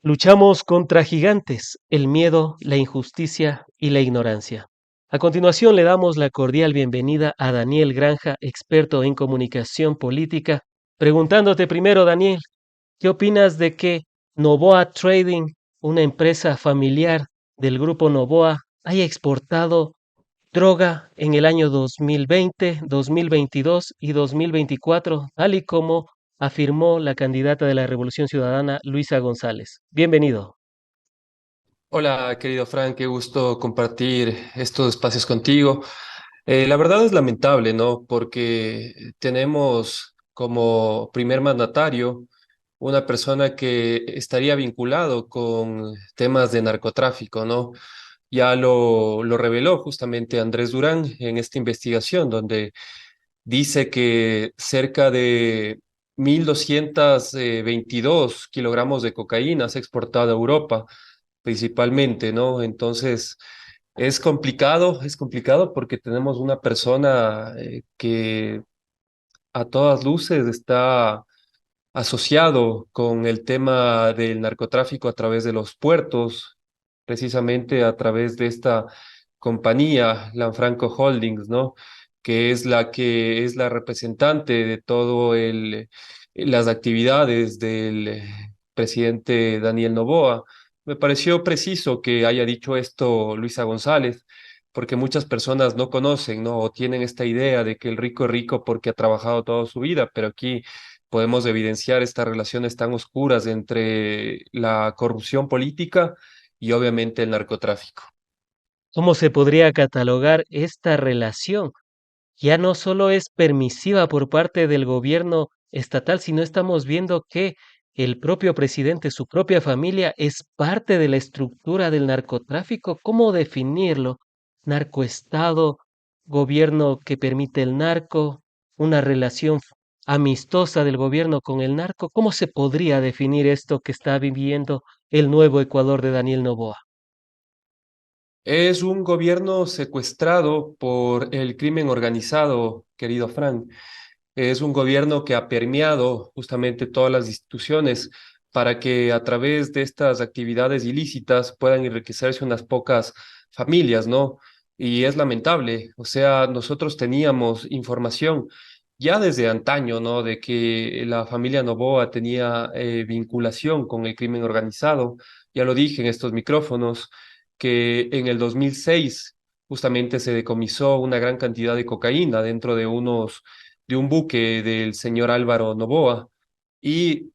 Luchamos contra gigantes, el miedo, la injusticia y la ignorancia. A continuación le damos la cordial bienvenida a Daniel Granja, experto en comunicación política, preguntándote primero, Daniel, ¿qué opinas de que Novoa Trading, una empresa familiar del grupo Novoa, haya exportado droga en el año 2020, 2022 y 2024, tal y como afirmó la candidata de la Revolución Ciudadana, Luisa González? Bienvenido. Hola, querido Frank, qué gusto compartir estos espacios contigo. La verdad es lamentable, ¿no? Porque tenemos como primer mandatario una persona que estaría vinculado con temas de narcotráfico, ¿no? Ya lo reveló justamente Andrés Durán en esta investigación, donde dice que cerca de 1.222 kilogramos de cocaína se ha exportado a Europa principalmente, ¿no? Entonces, es complicado porque tenemos una persona que a todas luces está asociado con el tema del narcotráfico a través de los puertos, precisamente a través de esta compañía, Lanfranco Holdings, ¿no? Que es la representante de todo las actividades del presidente Daniel Noboa. Me pareció preciso que haya dicho esto Luisa González, porque muchas personas no conocen, ¿no? O tienen esta idea de que el rico es rico porque ha trabajado toda su vida, pero aquí podemos evidenciar estas relaciones tan oscuras entre la corrupción política y obviamente el narcotráfico. ¿Cómo se podría catalogar esta relación? Ya no solo es permisiva por parte del gobierno estatal, sino estamos viendo que el propio presidente, su propia familia, es parte de la estructura del narcotráfico. ¿Cómo definirlo? Narcoestado, gobierno que permite el narco, una relación amistosa del gobierno con el narco. ¿Cómo se podría definir esto que está viviendo el nuevo Ecuador de Daniel Noboa? Es un gobierno secuestrado por el crimen organizado, querido Frank. Es un gobierno que ha permeado justamente todas las instituciones para que a través de estas actividades ilícitas puedan enriquecerse unas pocas familias, ¿no? Y es lamentable. O sea, nosotros teníamos información ya desde antaño, ¿no? De que la familia Noboa tenía vinculación con el crimen organizado. Ya lo dije en estos micrófonos, que en el 2006 justamente se decomisó una gran cantidad de cocaína dentro de un buque del señor Álvaro Noboa y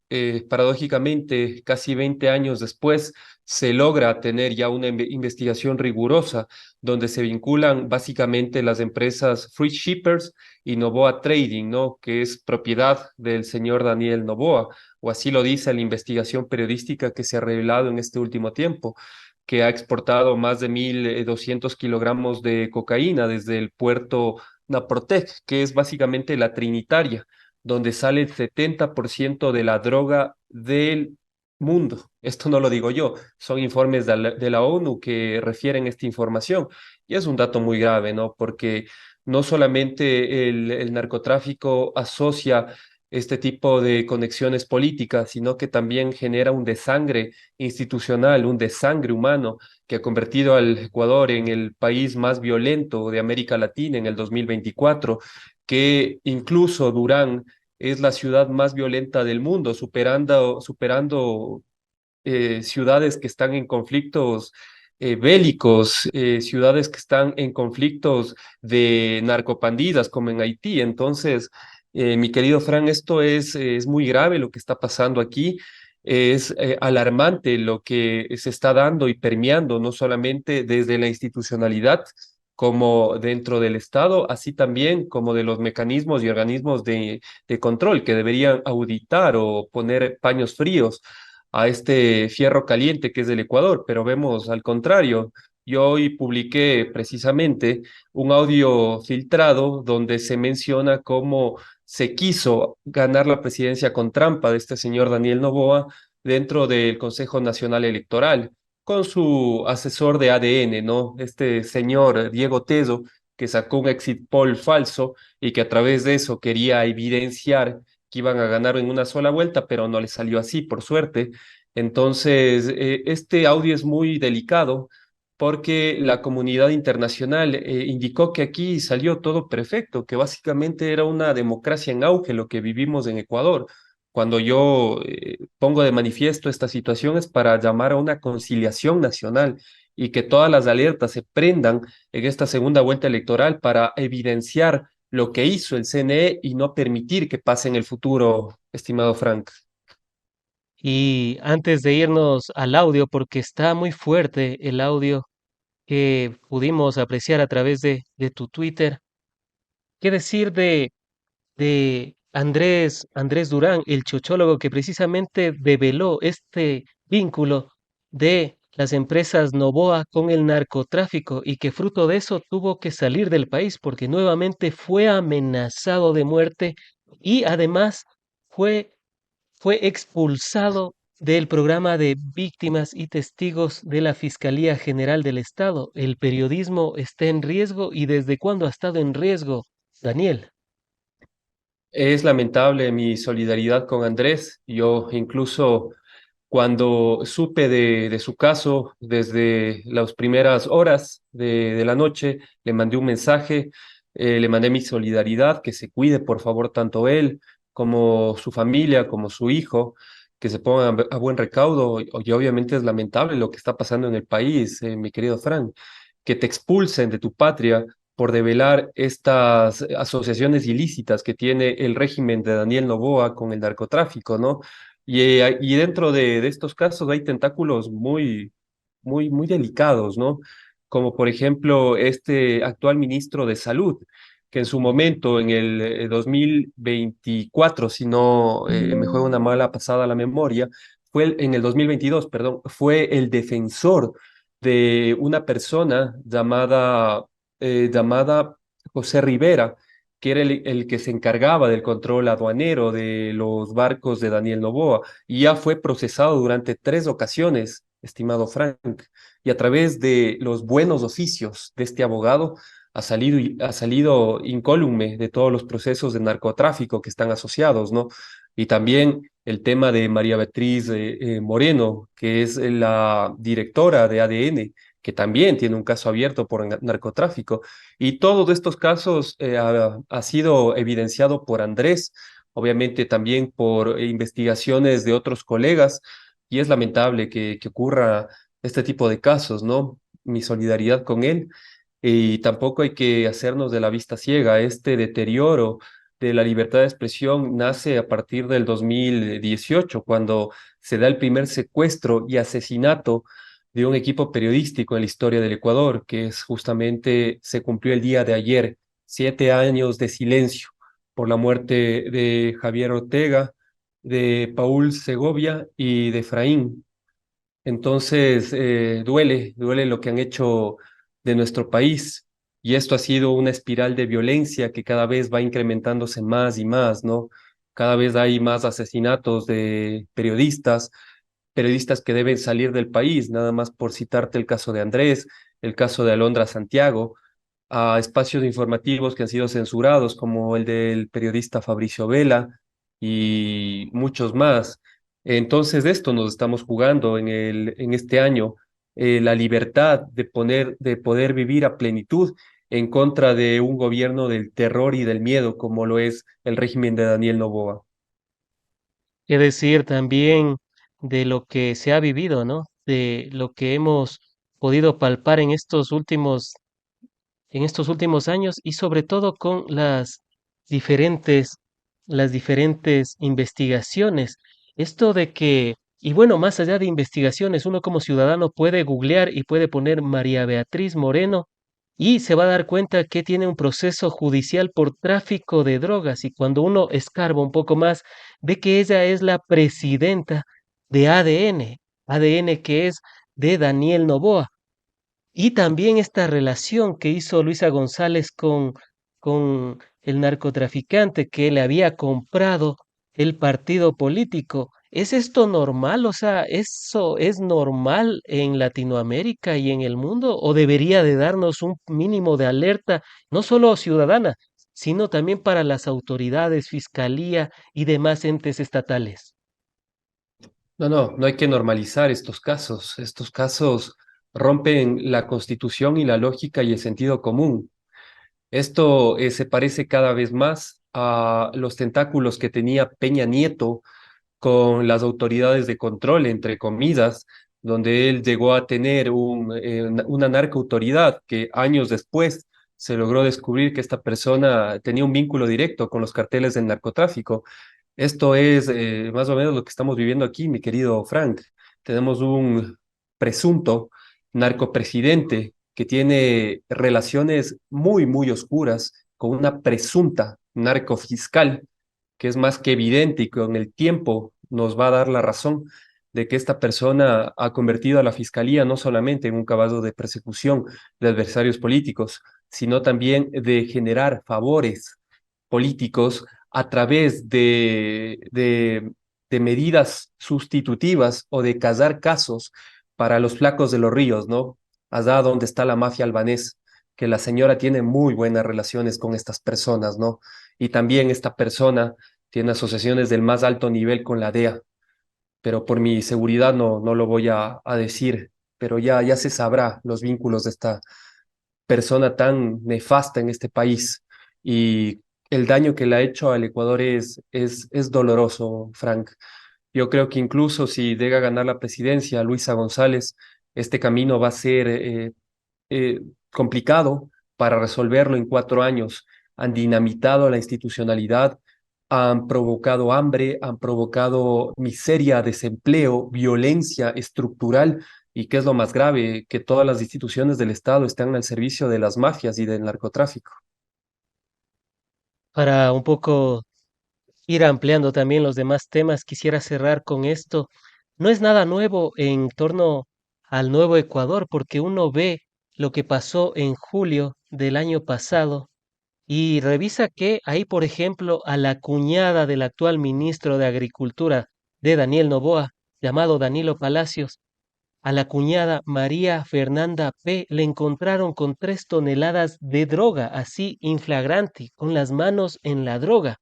paradójicamente casi 20 años después se logra tener ya una investigación rigurosa donde se vinculan básicamente las empresas Free Shippers y Noboa Trading, ¿no? Que es propiedad del señor Daniel Noboa, o así lo dice la investigación periodística que se ha revelado en este último tiempo, que ha exportado más de 1.200 kilogramos de cocaína desde el puerto Naprotec, que es básicamente la Trinitaria, donde sale el 70% de la droga del mundo. Esto no lo digo yo, son informes de la ONU que refieren esta información. Y es un dato muy grave, ¿no? Porque no solamente el narcotráfico asocia este tipo de conexiones políticas, sino que también genera un desangre institucional, un desangre humano que ha convertido al Ecuador en el país más violento de América Latina en el 2024, que incluso Durán es la ciudad más violenta del mundo, superando ciudades que están en conflictos bélicos, ciudades que están en conflictos de narcopandidas como en Haití. Entonces, mi querido Fran, esto es muy grave lo que está pasando aquí. Es alarmante lo que se está dando y permeando, no solamente desde la institucionalidad, como dentro del Estado, así también como de los mecanismos y organismos de control que deberían auditar o poner paños fríos a este fierro caliente que es del Ecuador, pero vemos al contrario. Yo hoy publiqué precisamente un audio filtrado donde se menciona cómo se quiso ganar la presidencia con trampa de este señor Daniel Noboa dentro del Consejo Nacional Electoral, con su asesor de ADN, ¿no? Este señor Diego Tedo, que sacó un exit poll falso y que a través de eso quería evidenciar que iban a ganar en una sola vuelta, pero no le salió así, por suerte. Entonces, este audio es muy delicado porque la comunidad internacional indicó que aquí salió todo perfecto, que básicamente era una democracia en auge lo que vivimos en Ecuador. Cuando yo pongo de manifiesto esta situación es para llamar a una conciliación nacional y que todas las alertas se prendan en esta segunda vuelta electoral para evidenciar lo que hizo el CNE y no permitir que pase en el futuro, estimado Frank. Y antes de irnos al audio, porque está muy fuerte el audio que pudimos apreciar a través de tu Twitter, ¿qué decir de Andrés Durán, el chochólogo que precisamente develó este vínculo de las empresas Novoa con el narcotráfico y que fruto de eso tuvo que salir del país porque nuevamente fue amenazado de muerte y además fue, fue expulsado del programa de víctimas y testigos de la Fiscalía General del Estado? El periodismo está en riesgo y ¿desde cuándo ha estado en riesgo, Daniel? Es lamentable mi solidaridad con Andrés. Yo incluso cuando supe de su caso, desde las primeras horas de la noche, le mandé un mensaje, le mandé mi solidaridad, que se cuide, por favor, tanto él como su familia, como su hijo, que se pongan a buen recaudo. Y obviamente es lamentable lo que está pasando en el país, mi querido Frank, que te expulsen de tu patria por develar estas asociaciones ilícitas que tiene el régimen de Daniel Noboa con el narcotráfico, ¿no? Y dentro de estos casos hay tentáculos muy delicados, ¿no? Como por ejemplo este actual ministro de Salud, que en su momento, en el 2024, si no me juega una mala pasada la memoria, en el 2022, perdón, fue el defensor de una persona llamada José Rivera, que era el que se encargaba del control aduanero de los barcos de Daniel Noboa, y ya fue procesado durante 3 ocasiones, estimado Frank, y a través de los buenos oficios de este abogado ha salido incólume de todos los procesos de narcotráfico que están asociados, ¿no? Y también el tema de María Beatriz Moreno, que es la directora de ADN, que también tiene un caso abierto por narcotráfico. Y todos estos casos ha sido evidenciado por Andrés, obviamente también por investigaciones de otros colegas, y es lamentable que ocurra este tipo de casos, ¿no? Mi solidaridad con él. Y tampoco hay que hacernos de la vista ciega. Este deterioro de la libertad de expresión nace a partir del 2018, cuando se da el primer secuestro y asesinato de un equipo periodístico en la historia del Ecuador, que es justamente, se cumplió el día de ayer, 7 años de silencio por la muerte de Javier Ortega, de Paul Segovia y de Efraín. Entonces, duele lo que han hecho de nuestro país, y esto ha sido una espiral de violencia que cada vez va incrementándose más y más, ¿no? Cada vez hay más asesinatos de periodistas que deben salir del país, nada más por citarte el caso de Andrés, el caso de Alondra Santiago, a espacios informativos que han sido censurados, como el del periodista Fabricio Vela y muchos más. Entonces, de esto nos estamos jugando en este año, la libertad de poder vivir a plenitud en contra de un gobierno del terror y del miedo, como lo es el régimen de Daniel Noboa. Es decir, también de lo que se ha vivido, ¿no? De lo que hemos podido palpar en estos últimos años y sobre todo con diferentes, las diferentes investigaciones. Esto de que, y bueno, más allá de investigaciones, uno como ciudadano puede googlear y puede poner María Beatriz Moreno y se va a dar cuenta que tiene un proceso judicial por tráfico de drogas. Y cuando uno escarba un poco más, ve que ella es la presidenta de ADN, ADN que es de Daniel Noboa. Y también esta relación que hizo Luisa González con el narcotraficante que le había comprado el partido político. ¿Es esto normal? O sea, ¿eso es normal en Latinoamérica y en el mundo? ¿O debería de darnos un mínimo de alerta, no solo ciudadana, sino también para las autoridades, fiscalía y demás entes estatales? No, no, no hay que normalizar estos casos. Estos casos rompen la constitución y la lógica y el sentido común. Esto se parece cada vez más a los tentáculos que tenía Peña Nieto con las autoridades de control, entre comillas, donde él llegó a tener una narcoautoridad que años después se logró descubrir que esta persona tenía un vínculo directo con los carteles del narcotráfico. Esto es más o menos lo que estamos viviendo aquí, mi querido Frank. Tenemos un presunto narcopresidente que tiene relaciones muy, muy oscuras con una presunta narcofiscal que es más que evidente y con el tiempo nos va a dar la razón de que esta persona ha convertido a la fiscalía no solamente en un caballo de persecución de adversarios políticos, sino también de generar favores políticos a través de medidas sustitutivas o de cazar casos para los flacos de los ríos, ¿no? Allá donde está la mafia albanesa, que la señora tiene muy buenas relaciones con estas personas, ¿no? Y también esta persona tiene asociaciones del más alto nivel con la DEA, pero por mi seguridad no lo voy a decir, pero ya se sabrá los vínculos de esta persona tan nefasta en este país y el daño que le ha hecho al Ecuador es doloroso, Frank. Yo creo que incluso si llega a ganar la presidencia Luisa González, este camino va a ser eh, complicado para resolverlo en 4 años. Han dinamitado la institucionalidad, han provocado hambre, han provocado miseria, desempleo, violencia estructural y, qué es lo más grave, que todas las instituciones del Estado están al servicio de las mafias y del narcotráfico. Para un poco ir ampliando también los demás temas, quisiera cerrar con esto. No es nada nuevo en torno al nuevo Ecuador, porque uno ve lo que pasó en julio del año pasado y revisa que ahí, por ejemplo, a la cuñada del actual ministro de Agricultura de Daniel Noboa, llamado Danilo Palacios, a la cuñada María Fernanda P. le encontraron con 3 toneladas de droga, así inflagrante, con las manos en la droga.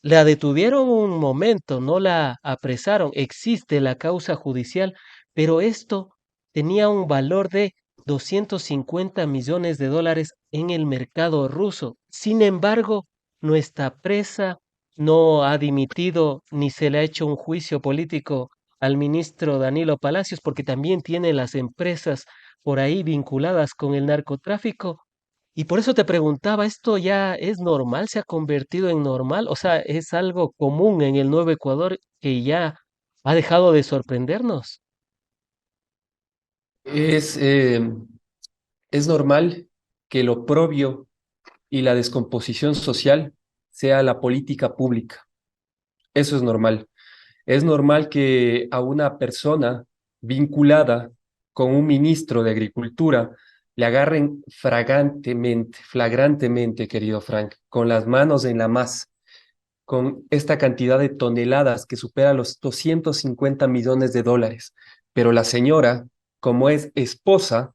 La detuvieron un momento, no la apresaron, existe la causa judicial, pero esto tenía un valor de 250 millones de dólares en el mercado ruso. Sin embargo, nuestra presa no ha dimitido ni se le ha hecho un juicio político al ministro Danilo Palacios porque también tiene las empresas por ahí vinculadas con el narcotráfico. Y por eso te preguntaba, ¿esto ya es normal? ¿Se ha convertido en normal? O sea, ¿es algo común en el Nuevo Ecuador que ya ha dejado de sorprendernos? Es, es normal que lo propio y la descomposición social sea la política pública. Eso es normal. Es normal que a una persona vinculada con un ministro de Agricultura le agarren flagrantemente, querido Frank, con las manos en la masa, con esta cantidad de toneladas que supera los 250 millones de dólares. Pero la señora, como es esposa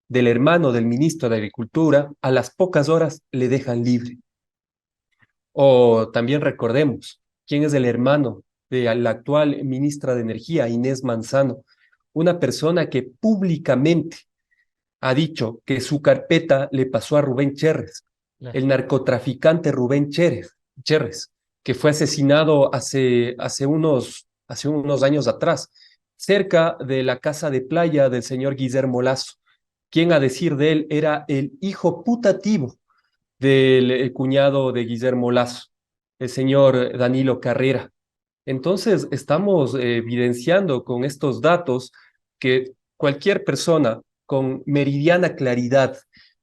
del hermano del ministro de Agricultura, a las pocas horas le dejan libre. O también recordemos quién es el hermano de la actual ministra de Energía, Inés Manzano, una persona que públicamente ha dicho que su carpeta le pasó a Rubén Cherres, Claro. el narcotraficante Rubén Cherres, que fue asesinado hace unos años atrás, cerca de la casa de playa del señor Guillermo Lazo, quien a decir de él era el hijo putativo del cuñado de Guillermo Lazo, el señor Danilo Carrera. Entonces, estamos evidenciando con estos datos que cualquier persona con meridiana claridad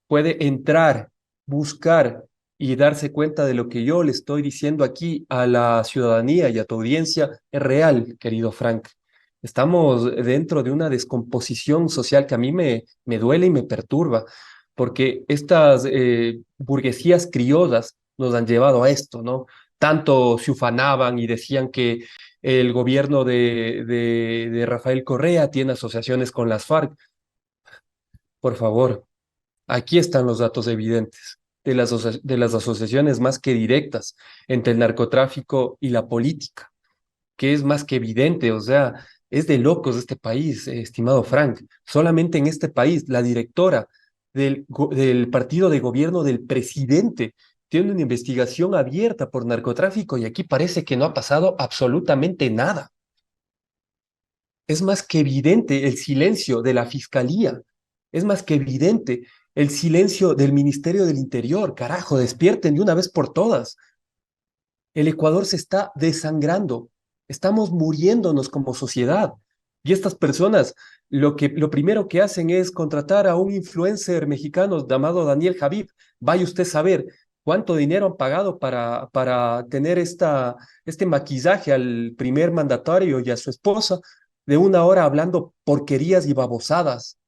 puede entrar, buscar y darse cuenta de lo que yo le estoy diciendo aquí a la ciudadanía y a tu audiencia es real, querido Frank. Estamos dentro de una descomposición social que a mí me duele y me perturba, porque estas burguesías criollas nos han llevado a esto, ¿no? Tanto se ufanaban y decían que el gobierno de Rafael Correa tiene asociaciones con las FARC. Por favor, aquí están los datos evidentes de las asociaciones más que directas entre el narcotráfico y la política. que es más que evidente, o sea, es de locos este país, estimado Frank. Solamente en este país, la directora del partido de gobierno del presidente tiene una investigación abierta por narcotráfico y aquí parece que no ha pasado absolutamente nada. Es más que evidente el silencio de la fiscalía. Es más que evidente el silencio del Ministerio del Interior. Carajo, despierten de una vez por todas. El Ecuador se está desangrando. Estamos muriéndonos como sociedad. Y estas personas lo primero que hacen es contratar a un influencer mexicano llamado Daniel Javib. Vaya usted a saber cuánto dinero han pagado para tener este maquillaje al primer mandatario y a su esposa de una hora hablando porquerías y babosadas,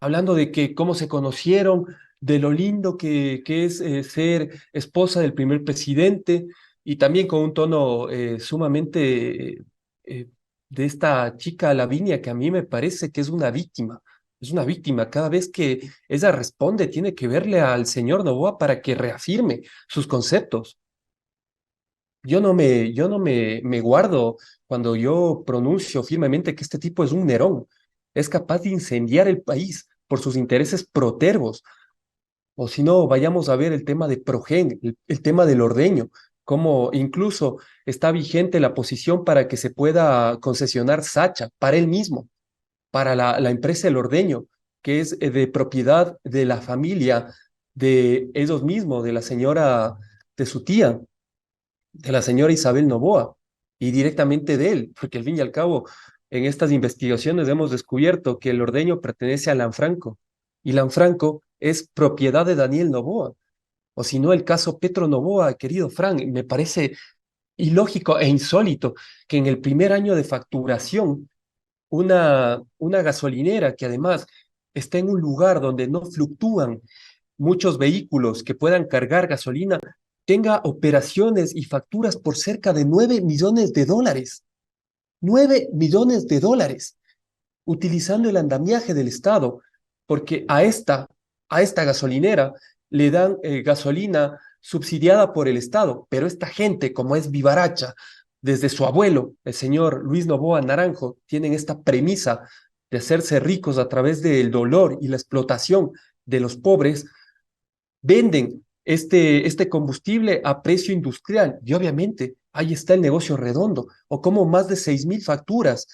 hablando de que cómo se conocieron, de lo lindo que es ser esposa del primer presidente, y también con un tono sumamente de esta chica Lavinia, que a mí me parece que es una víctima. Es una víctima. Cada vez que ella responde, tiene que verle al señor Novoa para que reafirme sus conceptos. Yo no me guardo cuando yo pronuncio firmemente que este tipo es un Nerón. Es capaz de incendiar el país por sus intereses protervos. O si no, vayamos a ver el tema de Progen, el tema del ordeño, cómo incluso está vigente la posición para que se pueda concesionar Sacha para él mismo, para la empresa El Ordeño, que es de propiedad de la familia de ellos mismos, de la señora, de su tía, de la señora Isabel Noboa, y directamente de él, porque al fin y al cabo, en estas investigaciones hemos descubierto que el ordeño pertenece a Lanfranco, y Lanfranco es propiedad de Daniel Noboa, o si no, el caso Petro Noboa, querido Frank, me parece ilógico e insólito que en el primer año de facturación, una gasolinera que además está en un lugar donde no fluctúan muchos vehículos que puedan cargar gasolina, tenga operaciones y facturas por cerca de 9 millones de dólares. 9 millones de dólares utilizando el andamiaje del Estado, porque a esta gasolinera le dan gasolina subsidiada por el Estado, pero esta gente, como es vivaracha, desde su abuelo, el señor Luis Noboa Naranjo, tienen esta premisa de hacerse ricos a través del dolor y la explotación de los pobres, venden este combustible a precio industrial y obviamente ahí está el negocio redondo, o como más de 6.000 facturas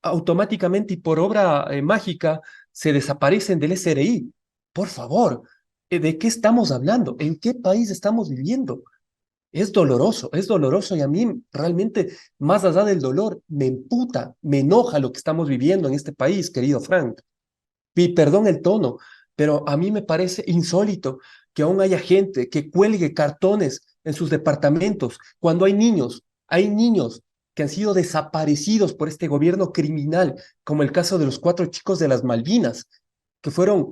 automáticamente y por obra mágica se desaparecen del SRI. Por favor, ¿de qué estamos hablando? ¿En qué país estamos viviendo? Es doloroso y a mí realmente, más allá del dolor, me emputa, me enoja lo que estamos viviendo en este país, querido Frank. Y perdón el tono, pero a mí me parece insólito que aún haya gente que cuelgue cartones en sus departamentos cuando hay niños que han sido desaparecidos por este gobierno criminal, como el caso de los 4 chicos de las Malvinas, que fueron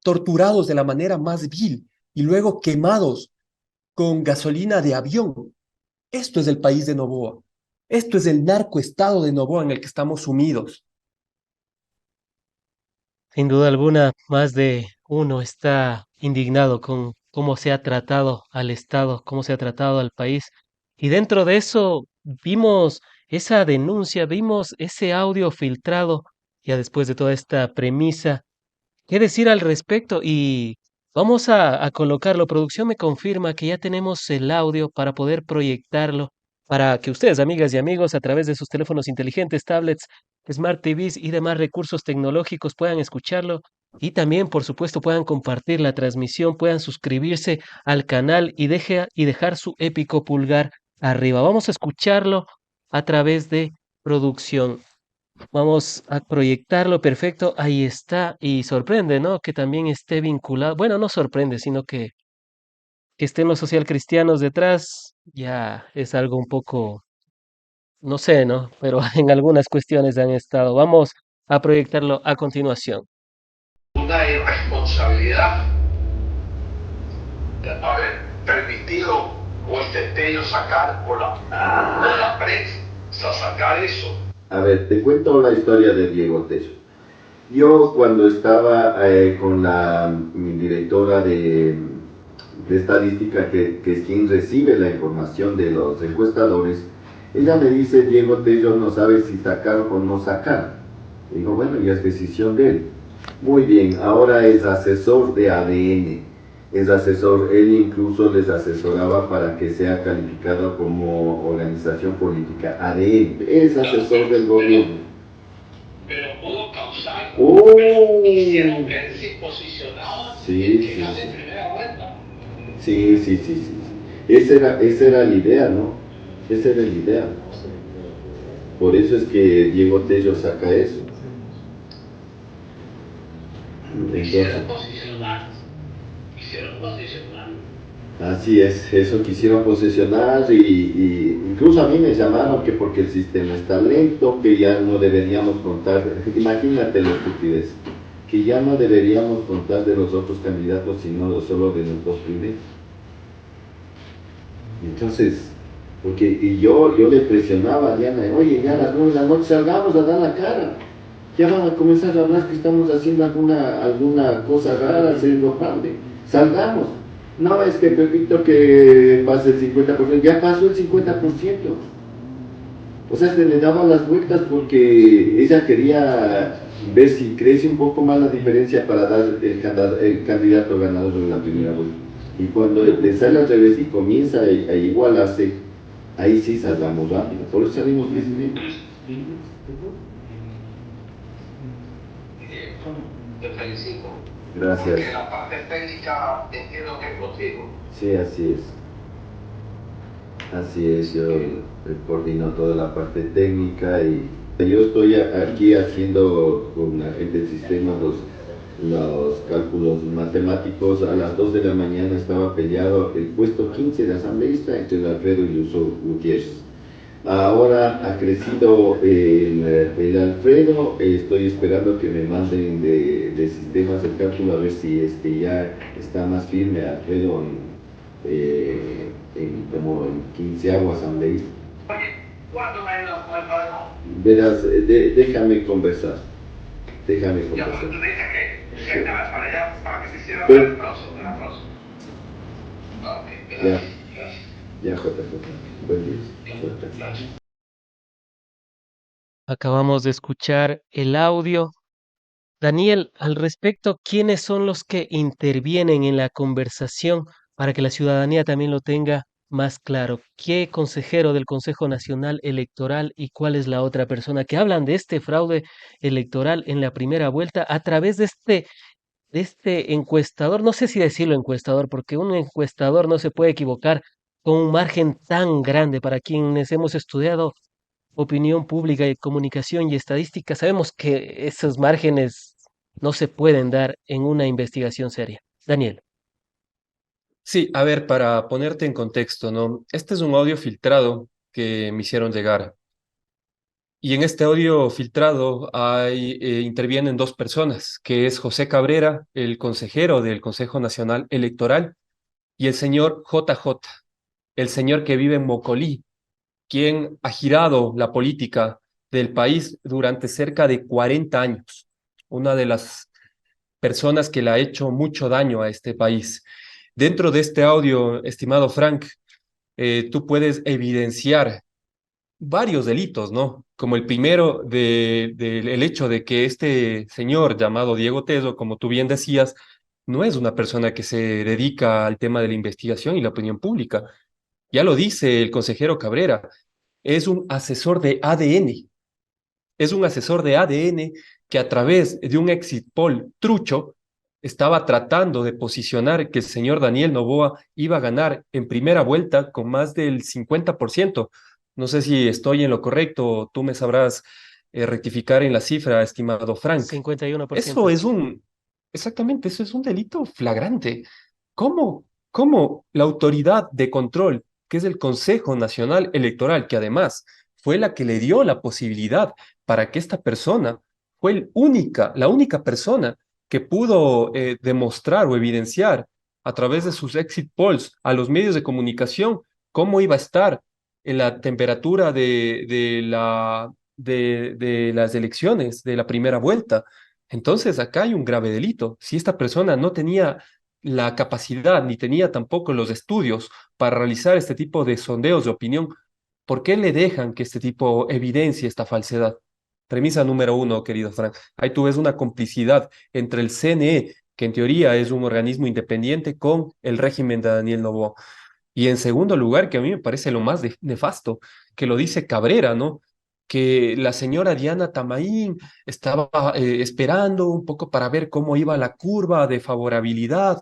torturados de la manera más vil y luego quemados con gasolina de avión. Esto es el país de Novoa. Esto es el narcoestado de Novoa en el que estamos sumidos. Sin duda alguna, más de uno está indignado con cómo se ha tratado al Estado, cómo se ha tratado al país. Y dentro de eso vimos esa denuncia, vimos ese audio filtrado, ya después de toda esta premisa. ¿Qué decir al respecto? Y vamos a colocarlo. Producción me confirma que ya tenemos el audio para poder proyectarlo, para que ustedes, amigas y amigos, a través de sus teléfonos inteligentes, tablets, Smart TVs y demás recursos tecnológicos puedan escucharlo y también, por supuesto, puedan compartir la transmisión, puedan suscribirse al canal y dejar su épico pulgar arriba. Vamos a escucharlo a través de producción. Vamos a proyectarlo, perfecto, ahí está, y sorprende, ¿no? Que también esté vinculado, bueno, no sorprende, sino que estén los social cristianos detrás, ya es algo un poco, no sé, ¿no? Pero en algunas cuestiones han estado. Vamos a proyectarlo a continuación. Una irresponsabilidad de haber permitido o intenté yo sacar o la prensa sacar eso. A ver, te cuento la historia de Diego Teso. Yo cuando estaba con mi directora de estadística, que es quien recibe la información de los encuestadores, Ella me dice, Diego Tello no sabe si sacar o no sacar. Digo, bueno, ya es decisión de él. Muy bien, ahora es asesor de ADN. Es asesor, él incluso les asesoraba para que sea calificado como organización política. ADN, es asesor del gobierno. Pero pudo causar ¡Oh! hicieron ver si posicionaban Sí, que sí, gane sí. en primera vuelta. Sí, sí, sí, sí. Esa era la idea, ¿no? Esa era la idea. Por eso es que Diego Tello saca eso. Entonces, Quisieron posicionar. así es, eso quisieron posesionar y incluso a mí me llamaron que porque el sistema está lento, que ya no deberíamos contar, imagínate la estupidez, que ya no deberíamos contar de los otros candidatos sino solo de los dos primeros. Entonces, porque y yo le presionaba a Diana, oye, ya a las 9 de la noche salgamos a dar la cara. Ya van a comenzar a hablar que estamos haciendo alguna cosa rara, haciendo fraude. Salgamos. No, es que Pepito que pase el 50%, ya pasó el 50%. O sea, se le daba las vueltas porque ella quería ver si crece un poco más la diferencia para dar el candidato ganador en la primera vuelta. Y cuando le sale al revés y comienza a igualarse, ahí sí salgamos rápido. Por eso salimos presidente. Te felicito. Gracias. Porque la parte técnica entiendo que es contigo. Sí, así es. Así es, yo coordino toda la parte técnica y yo estoy aquí haciendo con la gente del sistema los cálculos matemáticos. A las 2 de la mañana estaba peleado el puesto 15 de asambleísta entre el Alfredo y Luso Gutiérrez. Ahora ha crecido el Alfredo, estoy esperando que me manden de sistemas de cálculo a ver si ya está más firme Alfredo como en 15avo asambleísta. Oye, ¿cuándo me lo puedo? Verás, déjame conversar. Déjame Ya, conversar. porque tú me dices que estabas para allá para que se hiciera Pero- el próximo. Ok, Ya, gracias. Gracias. ya, JJ. Buen día. Suerte. Acabamos de escuchar el audio. Daniel, al respecto, ¿quiénes son los que intervienen en la conversación para que la ciudadanía también lo tenga más claro? ¿Qué consejero del Consejo Nacional Electoral y cuál es la otra persona que hablan de este fraude electoral en la primera vuelta a través de este encuestador? No sé si decirlo encuestador, porque un encuestador no se puede equivocar con un margen tan grande para quienes hemos estudiado opinión pública y comunicación y estadística, sabemos que esos márgenes no se pueden dar en una investigación seria. Daniel, Sí, a ver, para ponerte en contexto, ¿no? Este es un audio filtrado que me hicieron llegar. Y en este audio filtrado intervienen dos personas, que es José Cabrera, el consejero del Consejo Nacional Electoral, y el señor JJ, el señor que vive en Mocolí, quien ha girado la política del país durante cerca de 40 años. Una de las personas que le ha hecho mucho daño a este país. Dentro de este audio, estimado Frank, tú puedes evidenciar varios delitos, ¿no? Como el primero el hecho de que este señor llamado Diego Teso, como tú bien decías, no es una persona que se dedica al tema de la investigación y la opinión pública. Ya lo dice el consejero Cabrera, es un asesor de ADN. Es un asesor de ADN que a través de un exit poll trucho estaba tratando de posicionar que el señor Daniel Noboa iba a ganar en primera vuelta con más del 50%. No sé si estoy en lo correcto, tú me sabrás rectificar en la cifra, estimado Frank. Eso 51%. es exactamente, eso es un delito flagrante. ¿Cómo la autoridad de control, que es el Consejo Nacional Electoral, que además fue la que le dio la posibilidad para que esta persona fue la única persona que pudo demostrar o evidenciar a través de sus exit polls a los medios de comunicación cómo iba a estar en la temperatura de las elecciones de la primera vuelta? Entonces, acá hay un grave delito. Si esta persona no tenía la capacidad ni tenía tampoco los estudios para realizar este tipo de sondeos de opinión, ¿Por qué le dejan que este tipo evidencie esta falsedad? Premisa número uno, querido Frank. Ahí tú ves una complicidad entre el CNE, que en teoría es un organismo independiente, con el régimen de Daniel Noboa. Y en segundo lugar, que a mí me parece lo más nefasto, que lo dice Cabrera, ¿no? Que la señora Diana Tamaín estaba esperando un poco para ver cómo iba la curva de favorabilidad,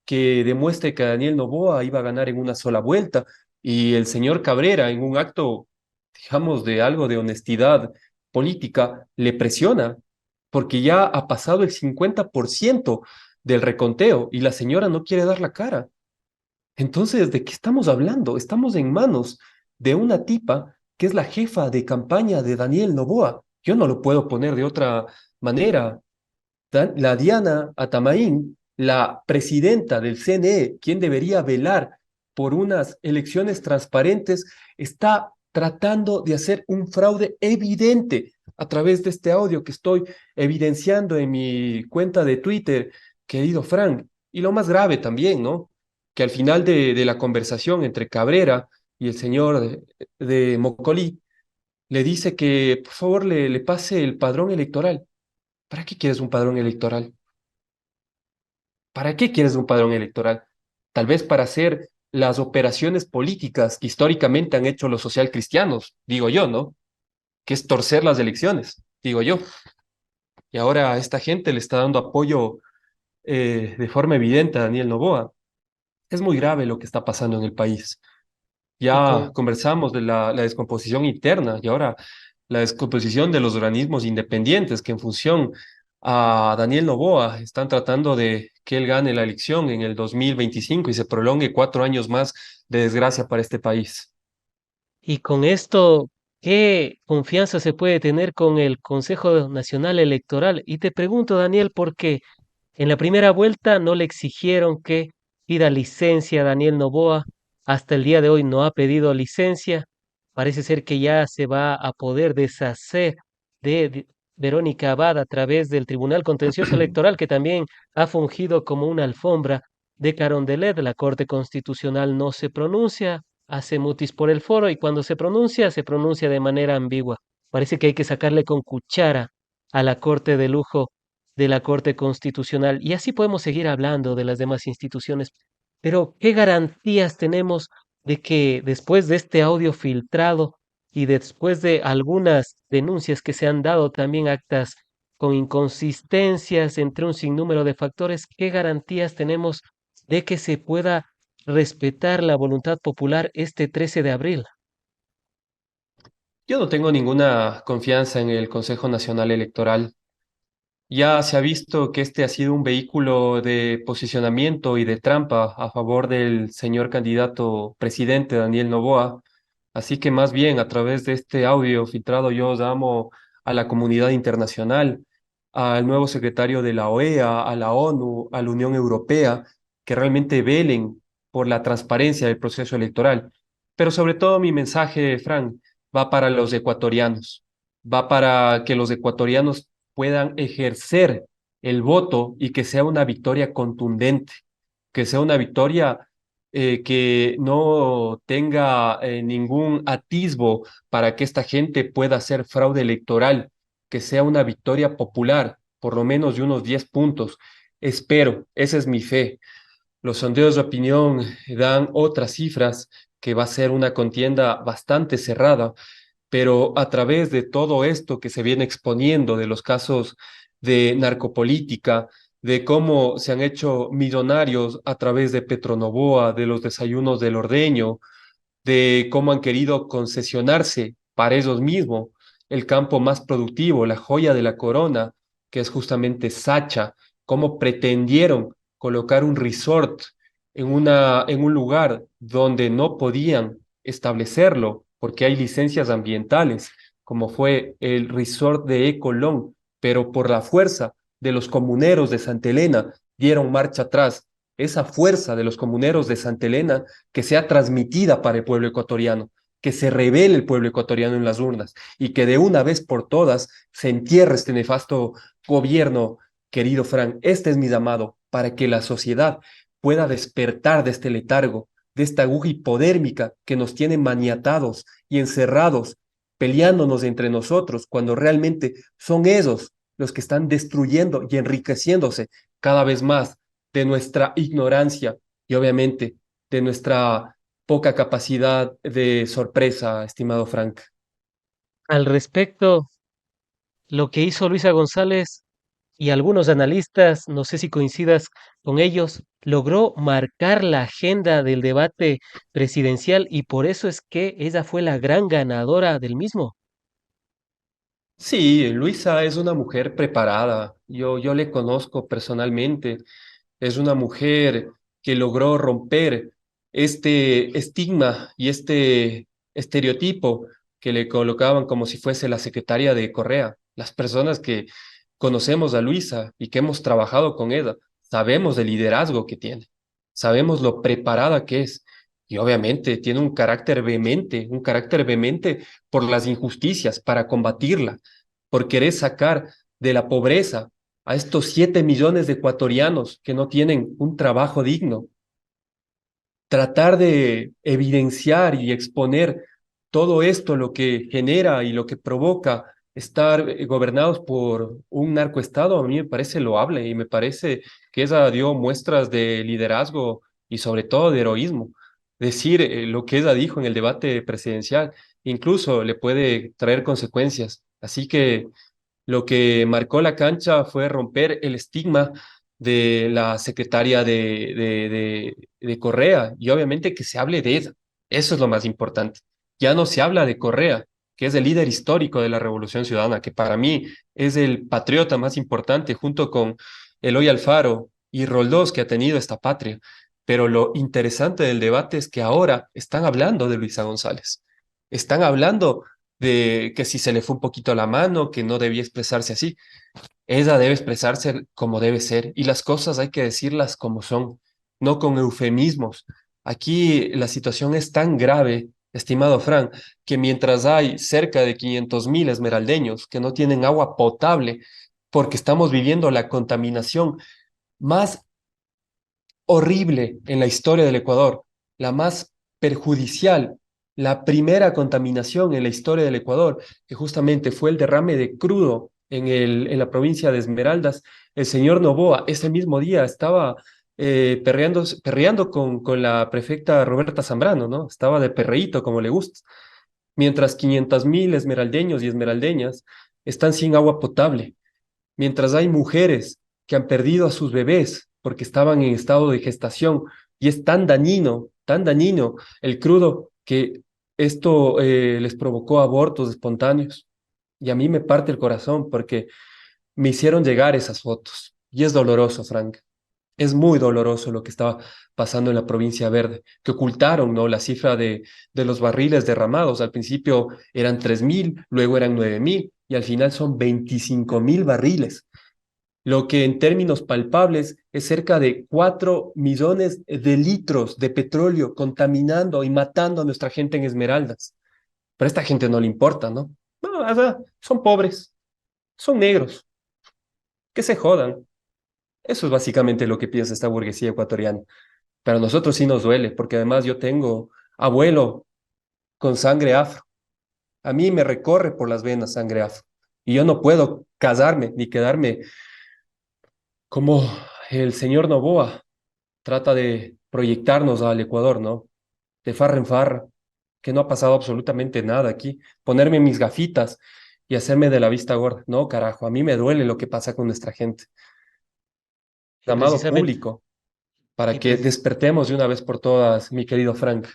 que demuestre que Daniel Noboa iba a ganar en una sola vuelta. Y el señor Cabrera, en un acto, digamos, de algo de honestidad política, le presiona, porque ya ha pasado el 50% del reconteo y la señora no quiere dar la cara. Entonces, ¿de qué estamos hablando? Estamos en manos de una tipa que es la jefa de campaña de Daniel Noboa. Yo no lo puedo poner de otra manera. La Diana Atamaín, la presidenta del CNE, quien debería velar por unas elecciones transparentes, está tratando de hacer un fraude evidente a través de este audio que estoy evidenciando en mi cuenta de Twitter, querido Frank. Y lo más grave también, ¿no? Que al final de la conversación entre Cabrera y el señor de Mocolí, le dice que por favor le pase el padrón electoral. ¿Para qué quieres un padrón electoral? ¿Para qué quieres un padrón electoral? Tal vez para hacer las operaciones políticas que históricamente han hecho los socialcristianos, digo yo, ¿no? Que es torcer las elecciones, digo yo. Y ahora esta gente le está dando apoyo de forma evidente a Daniel Noboa. Es muy grave lo que está pasando en el país. Y Ya con, conversamos de la descomposición interna y ahora la descomposición de los organismos independientes que en función a Daniel Noboa están tratando de que él gane la elección en el 2025 y se prolongue 4 años más de desgracia para este país. y con esto, ¿qué confianza se puede tener con el Consejo Nacional Electoral? Y te pregunto, Daniel, porque en la primera vuelta no le exigieron que pida licencia a Daniel Noboa. Hasta el día de hoy no ha pedido licencia. Parece ser que ya se va a poder deshacer de Verónica Abad a través del Tribunal Contencioso Electoral, que también ha fungido como una alfombra de Carondelet. La Corte Constitucional no se pronuncia, hace mutis por el foro y cuando se pronuncia de manera ambigua. Parece que hay que sacarle con cuchara a la Corte de Lujo de la Corte Constitucional. Y así podemos seguir hablando de las demás instituciones. Pero, ¿qué garantías tenemos de que después de este audio filtrado y después de algunas denuncias que se han dado, también actas con inconsistencias entre un sinnúmero de factores, qué garantías tenemos de que se pueda respetar la voluntad popular este 13 de abril? Yo no tengo ninguna confianza en el Consejo Nacional Electoral. Ya se ha visto que este ha sido un vehículo de posicionamiento y de trampa a favor del señor candidato presidente Daniel Noboa. Así que más bien a través de este audio filtrado yo llamo a la comunidad internacional, al nuevo secretario de la OEA, a la ONU, a la Unión Europea, que realmente velen por la transparencia del proceso electoral. Pero sobre todo mi mensaje, Frank, va para los ecuatorianos, va para que los ecuatorianos puedan ejercer el voto y que sea una victoria contundente, que sea una victoria que no tenga ningún atisbo para que esta gente pueda hacer fraude electoral, que sea una victoria popular, por lo menos de unos 10 puntos. Espero, esa es mi fe. Los sondeos de opinión dan otras cifras, que va a ser una contienda bastante cerrada, pero a través de todo esto que se viene exponiendo, de los casos de narcopolítica, de cómo se han hecho millonarios a través de Petronovoa, de los desayunos del ordeño, de cómo han querido concesionarse para ellos mismos el campo más productivo, la joya de la corona, que es justamente Sacha, cómo pretendieron colocar un resort en un lugar donde no podían establecerlo porque hay licencias ambientales, como fue el resort de Ecolón, pero por la fuerza de los comuneros de Santa Elena dieron marcha atrás. Esa fuerza de los comuneros de Santa Elena que sea transmitida para el pueblo ecuatoriano, que se revele el pueblo ecuatoriano en las urnas y que de una vez por todas se entierre este nefasto gobierno, querido Frank. Este es mi llamado para que la sociedad pueda despertar de este letargo, de esta aguja hipodérmica que nos tiene maniatados y encerrados, peleándonos entre nosotros, cuando realmente son ellos los que están destruyendo y enriqueciéndose cada vez más de nuestra ignorancia y obviamente de nuestra poca capacidad de sorpresa, estimado Frank. Al respecto, lo que hizo Luisa González y algunos analistas, no sé si coincidas con ellos, logró marcar la agenda del debate presidencial y por eso es que ella fue la gran ganadora del mismo. Sí, Luisa es una mujer preparada. Yo le conozco personalmente. Es una mujer que logró romper este estigma y este estereotipo que le colocaban como si fuese la secretaria de Correa. Las personas que conocemos a Luisa y que hemos trabajado con ella, sabemos el liderazgo que tiene, sabemos lo preparada que es y obviamente tiene un carácter vehemente por las injusticias, para combatirla, por querer sacar de la pobreza a estos 7 millones de ecuatorianos que no tienen un trabajo digno, tratar de evidenciar y exponer todo esto, lo que genera y lo que provoca estar gobernados por un narcoestado, a mí me parece loable y me parece que ella dio muestras de liderazgo y sobre todo de heroísmo. Decir lo que ella dijo en el debate presidencial incluso le puede traer consecuencias. Así que lo que marcó la cancha fue romper el estigma de la secretaria de Correa y obviamente que se hable de ella. Eso es lo más importante. Ya no se habla de Correa, que es el líder histórico de la Revolución Ciudadana, que para mí es el patriota más importante junto con Eloy Alfaro y Roldós que ha tenido esta patria. Pero lo interesante del debate es que ahora están hablando de Luisa González. Están hablando de que si se le fue un poquito la mano, que no debía expresarse así. Ella debe expresarse como debe ser y las cosas hay que decirlas como son, no con eufemismos. Aquí la situación es tan grave, estimado Frank, que mientras hay cerca de 500.000 esmeraldeños que no tienen agua potable porque estamos viviendo la contaminación más horrible en la historia del Ecuador, la más perjudicial, la primera contaminación en la historia del Ecuador, que justamente fue el derrame de crudo en la provincia de Esmeraldas. El señor Noboa ese mismo día estaba perreando con la prefecta Roberta Zambrano, ¿no? Estaba de perreíto, como le gusta, mientras 500.000 esmeraldeños y esmeraldeñas están sin agua potable, mientras hay mujeres que han perdido a sus bebés porque estaban en estado de gestación y es tan dañino el crudo que esto les provocó abortos espontáneos. Y a mí me parte el corazón porque me hicieron llegar esas fotos. Y es doloroso, Frank. Es muy doloroso lo que estaba pasando en la provincia verde, que ocultaron, ¿no? La cifra de los barriles derramados. Al principio eran 3.000, luego eran 9.000 y al final son 25.000 barriles, lo que en términos palpables es cerca de 4 millones de litros de petróleo contaminando y matando a nuestra gente en Esmeraldas. Pero a esta gente no le importa, ¿no? No, o sea, son pobres, son negros, que se jodan. Eso es básicamente lo que piensa esta burguesía ecuatoriana. Pero a nosotros sí nos duele, porque además yo tengo abuelo con sangre afro. A mí me recorre por las venas sangre afro. Y yo no puedo casarme ni quedarme como el señor Novoa trata de proyectarnos al Ecuador, ¿no? De farra en farra, que no ha pasado absolutamente nada aquí. Ponerme mis gafitas y hacerme de la vista gorda. No, carajo, a mí me duele lo que pasa con nuestra gente. Y Llamado precisamente, público, para y, que preci- despertemos de una vez por todas, mi querido Frank.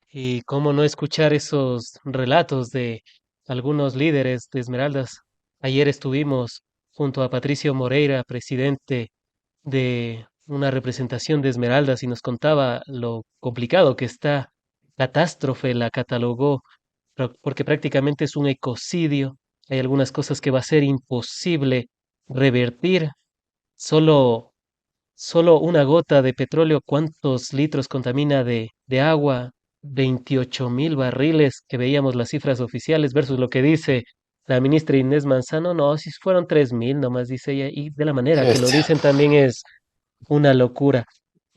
y cómo no escuchar esos relatos de algunos líderes de Esmeraldas. Ayer estuvimos junto a Patricio Moreira, presidente de una representación de Esmeraldas, y nos contaba lo complicado que está. Catástrofe la catalogó, porque prácticamente es un ecocidio. Hay algunas cosas que va a ser imposible revertir. Solo, solo una gota de petróleo, ¿cuántos litros contamina de agua? 28.000 barriles, que veíamos las cifras oficiales versus lo que dice la ministra Inés Manzano. No, si fueron 3.000 nomás, dice ella, y de la manera que lo Este, dicen también es una locura.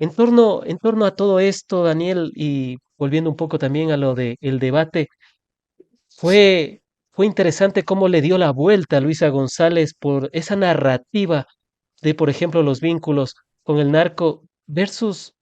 En torno a todo esto, Daniel, y volviendo un poco también a lo del debate, fue, fue interesante cómo le dio la vuelta a Luisa González por esa narrativa de, por ejemplo, los vínculos con el narco versus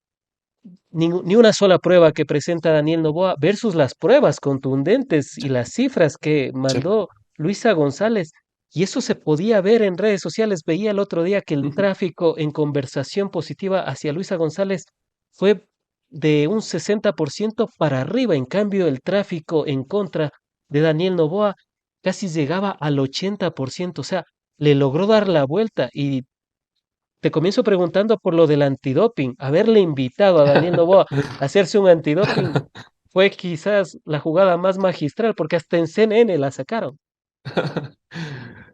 ni una sola prueba que presenta Daniel Noboa versus las pruebas contundentes y las cifras que Sí. mandó Luisa González. Y eso se podía ver en redes sociales. Veía el otro día que el Ujú. tráfico en conversación positiva hacia Luisa González fue de un 60% para arriba. En cambio, el tráfico en contra de Daniel Noboa casi llegaba al 80%. O sea, le logró dar la vuelta y te comienzo preguntando por lo del antidoping. Haberle invitado a Daniel Noboa a hacerse un antidoping fue quizás la jugada más magistral, porque hasta en CNN la sacaron.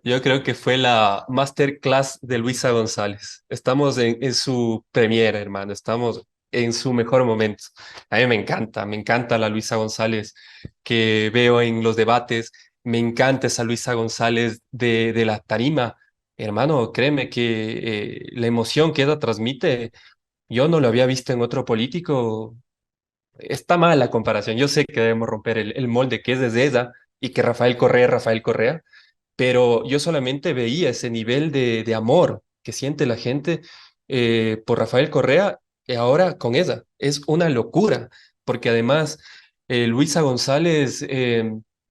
Yo creo que fue la masterclass de Luisa González. Estamos en su premiere, hermano. Estamos en su mejor momento. A mí me encanta la Luisa González que veo en los debates. Me encanta esa Luisa González de la tarima. Hermano, créeme que la emoción que ella transmite, yo no lo había visto en otro político. Está mal la comparación. Yo sé que debemos romper el molde que es desde ella y que Rafael Correa, pero yo solamente veía ese nivel de amor que siente la gente por Rafael Correa y ahora con ella. Es una locura, porque además Luisa González,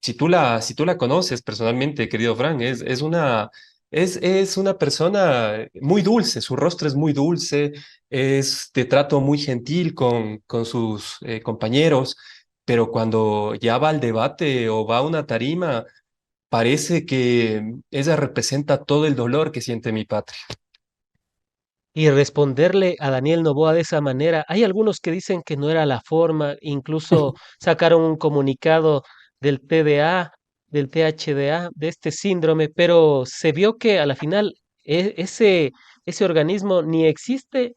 si tú la conoces personalmente, querido Frank, es una persona muy dulce, su rostro es muy dulce, es de trato muy gentil con sus compañeros, pero cuando ya va al debate o va a una tarima, parece que ella representa todo el dolor que siente mi patria. Y responderle a Daniel Noboa de esa manera, hay algunos que dicen que no era la forma, incluso sacaron un comunicado del TDA, del THDA, de este síndrome, pero se vio que a la final ese organismo ni existe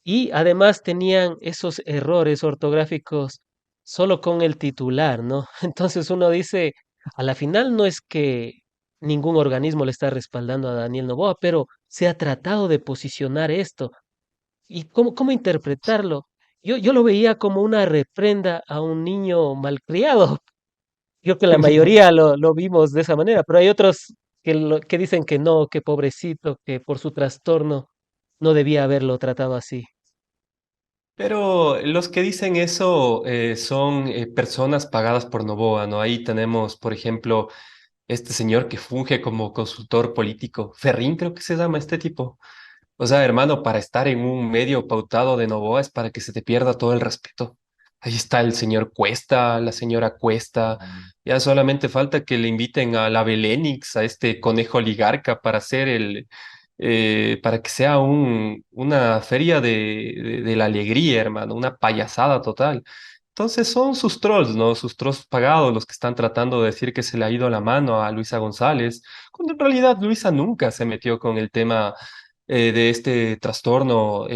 y además tenían esos errores ortográficos solo con el titular, ¿no? Entonces uno dice, a la final no es que ningún organismo le está respaldando a Daniel Noboa, pero se ha tratado de posicionar esto. ¿Y cómo interpretarlo? Yo lo veía como una reprenda a un niño malcriado. Creo que la mayoría lo vimos de esa manera, pero hay otros que dicen que no, que pobrecito, que por su trastorno no debía haberlo tratado así. Pero los que dicen eso son personas pagadas por Novoa, ¿no? Ahí tenemos, por ejemplo, este señor que funge como consultor político, Ferrín creo que se llama este tipo. O sea, hermano, para estar en un medio pautado de Novoa es para que se te pierda todo el respeto. Ahí está el señor Cuesta, la señora Cuesta. Ya solamente falta que le inviten a la Belénix, a este conejo oligarca, para hacer para que sea una feria de la alegría, hermano, una payasada total. Entonces son sus trolls, ¿no? Sus trolls pagados los que están tratando de decir que se le ha ido la mano a Luisa González, cuando en realidad Luisa nunca se metió con el tema de este trastorno,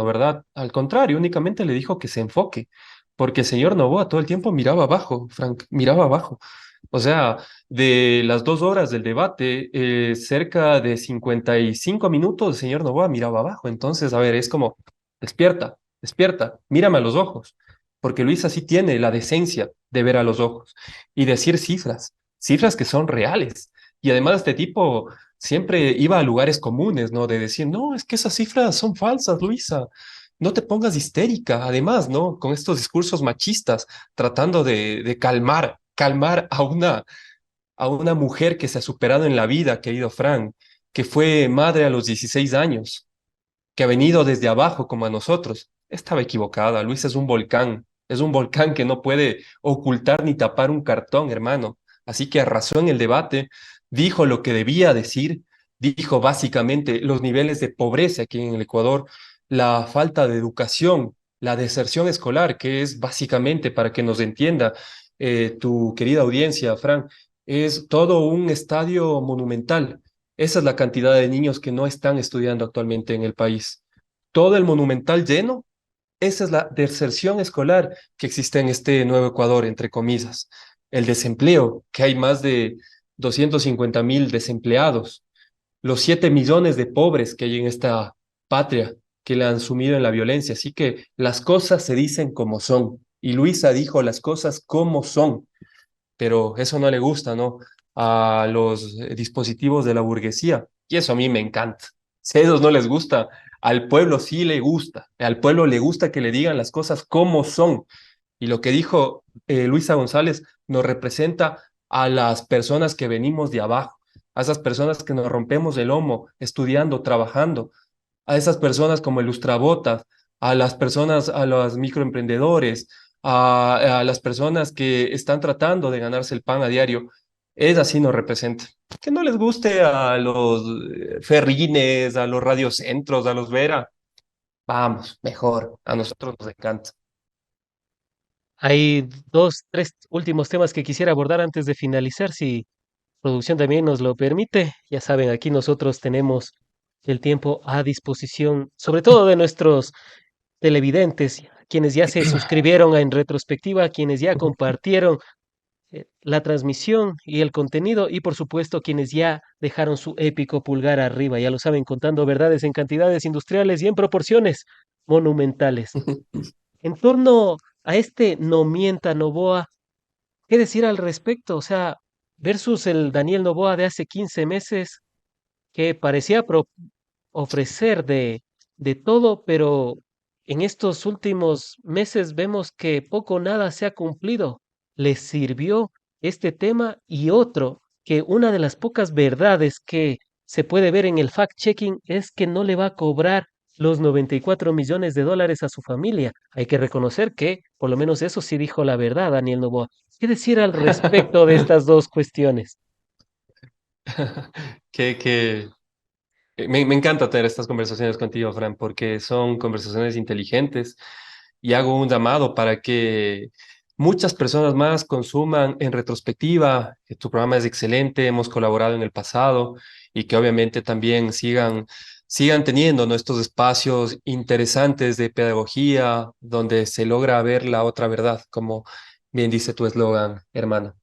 ¿verdad? Al contrario, únicamente le dijo que se enfoque, porque el señor Novoa todo el tiempo miraba abajo, Frank, miraba abajo. O sea, de las 2 horas del debate, cerca de 55 minutos, el señor Novoa miraba abajo. Entonces, a ver, es como, despierta, despierta, mírame a los ojos, porque Luisa sí tiene la decencia de ver a los ojos y decir cifras, cifras que son reales. Y además este tipo siempre iba a lugares comunes, ¿no? De decir, no, es que esas cifras son falsas, Luisa. No te pongas histérica, además, ¿no? Con estos discursos machistas, tratando de calmar a una mujer que se ha superado en la vida, querido Frank, que fue madre a los 16 años, que ha venido desde abajo como a nosotros. Estaba equivocada, Luisa es un volcán que no puede ocultar ni tapar un cartón, hermano. Así que arrasó en el debate, dijo lo que debía decir, dijo básicamente los niveles de pobreza aquí en el Ecuador, la falta de educación, la deserción escolar, que es básicamente, para que nos entienda tu querida audiencia, Frank, es todo un estadio monumental. Esa es la cantidad de niños que no están estudiando actualmente en el país. Todo el monumental lleno, esa es la deserción escolar que existe en este nuevo Ecuador, entre comillas. El desempleo, que hay más de 250.000 desempleados. Los 7 millones de pobres que hay en esta patria. que le han sumido en la violencia. Así que las cosas se dicen como son. Y Luisa dijo las cosas como son, pero eso no le gusta, ¿no? A los dispositivos de la burguesía. Y eso a mí me encanta. Si a ellos no les gusta, al pueblo sí le gusta. Al pueblo le gusta que le digan las cosas como son. Y lo que dijo Luisa González nos representa a las personas que venimos de abajo, a esas personas que nos rompemos el lomo estudiando, trabajando, a esas personas como el Lustrabotas, a las personas, a los microemprendedores, a las personas que están tratando de ganarse el pan a diario. Es así nos representa. Que no les guste a los ferrines, a los radiocentros, a los Vera. Vamos, mejor. A nosotros nos encanta. Hay dos, tres últimos temas que quisiera abordar antes de finalizar, si producción también nos lo permite. Ya saben, aquí nosotros tenemos el tiempo a disposición, sobre todo de nuestros televidentes, quienes ya se suscribieron a En Retrospectiva, quienes ya compartieron la transmisión y el contenido, y por supuesto quienes ya dejaron su épico pulgar arriba, ya lo saben, contando verdades en cantidades industriales y en proporciones monumentales. En torno a este No Mienta Novoa, ¿qué decir al respecto? O sea, versus el Daniel Novoa de hace 15 meses, que parecía ofrecer de todo, pero en estos últimos meses vemos que poco o nada se ha cumplido. Les sirvió este tema y otro, que una de las pocas verdades que se puede ver en el fact-checking es que no le va a cobrar los 94 millones de dólares a su familia. Hay que reconocer que por lo menos eso sí dijo la verdad, Daniel Noboa. ¿Qué decir al respecto de estas dos cuestiones? Que me encanta tener estas conversaciones contigo, Fran, porque son conversaciones inteligentes y hago un llamado para que muchas personas más consuman en retrospectiva, que tu programa es excelente, hemos colaborado en el pasado y que obviamente también sigan teniendo nuestros espacios interesantes de pedagogía donde se logra ver la otra verdad, como bien dice tu eslogan, hermano.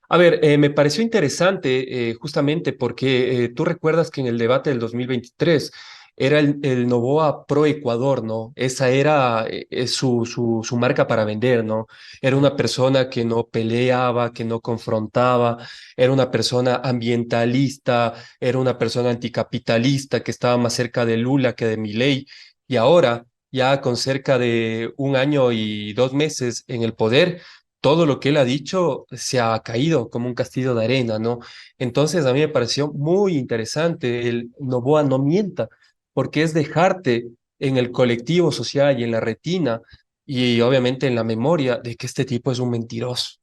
A ver, me pareció interesante justamente porque tú recuerdas que en el debate del 2023 era el Noboa pro Ecuador, ¿no? Esa era su marca para vender, ¿no? Era una persona que no peleaba, que no confrontaba, era una persona ambientalista, era una persona anticapitalista que estaba más cerca de Lula que de Milei. Y ahora, ya con cerca de 1 año y 2 meses en el poder, todo lo que él ha dicho se ha caído como un castillo de arena, ¿no? Entonces a mí me pareció muy interesante el Noboa no mienta, porque es dejarte en el colectivo social y en la retina y obviamente en la memoria de que este tipo es un mentiroso.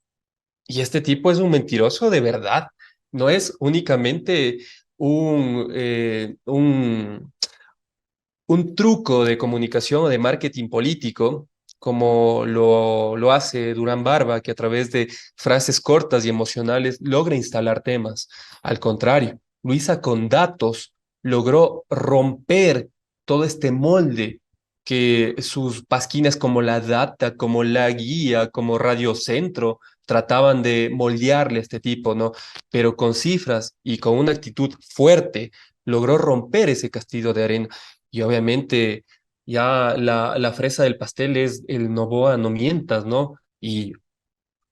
Y este tipo es un mentiroso de verdad, no es únicamente un truco de comunicación o de marketing político, como lo hace Durán Barba, que a través de frases cortas y emocionales logra instalar temas. Al contrario, Luisa con datos logró romper todo este molde que sus pasquinas como La Data, como La Guía, como Radio Centro trataban de moldearle a este tipo, ¿no? Pero con cifras y con una actitud fuerte logró romper ese castillo de arena. Y obviamente ya la fresa del pastel es el Novoa no mientas, ¿no? Y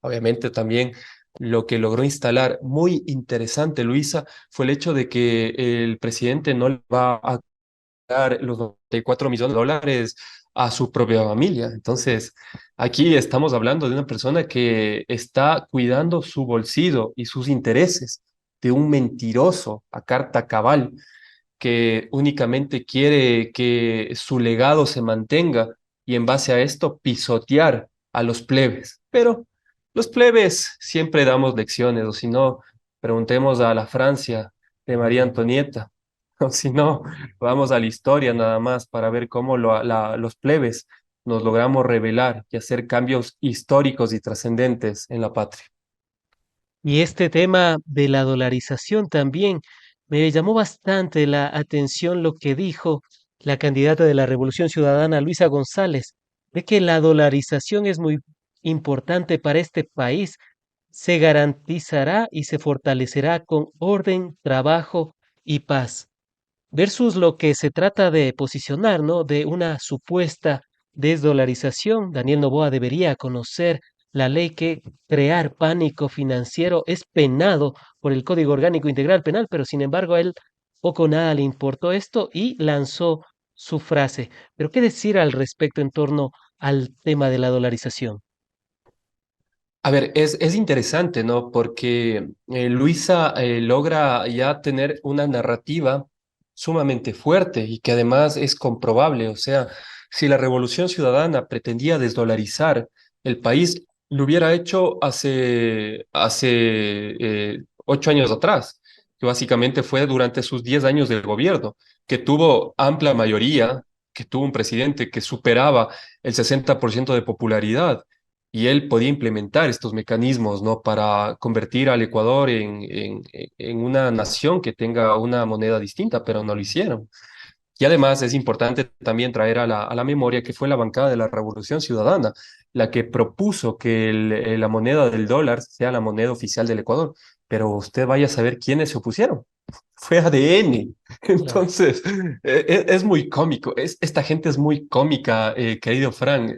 obviamente también lo que logró instalar muy interesante, Luisa, fue el hecho de que el presidente no le va a dar los 94 millones de dólares a su propia familia. Entonces, aquí estamos hablando de una persona que está cuidando su bolsillo y sus intereses de un mentiroso a carta cabal que únicamente quiere que su legado se mantenga y en base a esto pisotear a los plebes. Pero los plebes siempre damos lecciones, o si no, preguntemos a la Francia de María Antonieta, o si no, vamos a la historia nada más para ver cómo los plebes nos logramos revelar y hacer cambios históricos y trascendentes en la patria. Y este tema de la dolarización también me llamó bastante la atención lo que dijo la candidata de la Revolución Ciudadana, Luisa González, de que la dolarización es muy importante para este país. Se garantizará y se fortalecerá con orden, trabajo y paz. versus lo que se trata de posicionar, ¿no? De una supuesta desdolarización. Daniel Noboa debería conocer la ley que crear pánico financiero es penado por el Código Orgánico Integral Penal, pero sin embargo a él poco o nada le importó esto y lanzó su frase. Pero ¿qué decir al respecto en torno al tema de la dolarización? A ver, es interesante, ¿no? Porque Luisa logra ya tener una narrativa sumamente fuerte y que además es comprobable. O sea, si la Revolución Ciudadana pretendía desdolarizar el país, lo hubiera hecho hace 8 años atrás, que básicamente fue durante sus 10 años de gobierno, que tuvo amplia mayoría, que tuvo un presidente que superaba el 60% de popularidad y él podía implementar estos mecanismos, ¿no? Para convertir al Ecuador en una nación que tenga una moneda distinta, pero no lo hicieron. Y además es importante también traer a la memoria que fue la bancada de la Revolución Ciudadana la que propuso que la moneda del dólar sea la moneda oficial del Ecuador. Pero usted vaya a saber quiénes se opusieron. Fue ADN. Claro. Entonces, es muy cómico. Esta gente es muy cómica, querido Frank.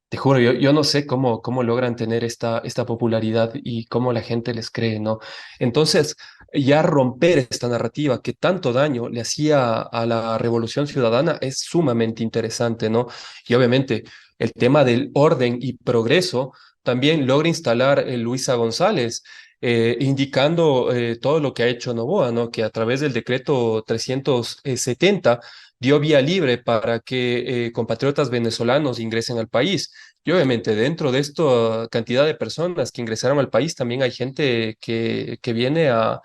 Te juro, yo no sé cómo logran tener esta popularidad y cómo la gente les cree, ¿no? Entonces, ya romper esta narrativa que tanto daño le hacía a la Revolución Ciudadana es sumamente interesante, ¿no? Y obviamente el tema del orden y progreso también logra instalar Luisa González, indicando todo lo que ha hecho Noboa, ¿no? Que a través del decreto 370 dio vía libre para que compatriotas venezolanos ingresen al país. Y obviamente dentro de esta cantidad de personas que ingresaron al país también hay gente que viene a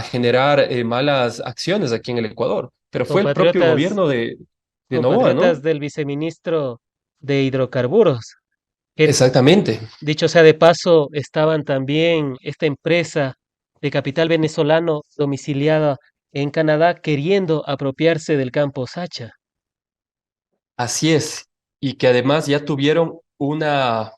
generar malas acciones aquí en el Ecuador. Pero fue el propio Compatriotas, gobierno de Noboa, compatriotas ¿no? del viceministro de Hidrocarburos, que Exactamente. dicho sea de paso, estaban también esta empresa de capital venezolano domiciliada en Canadá queriendo apropiarse del campo Sacha. Así es. Y que además ya tuvieron una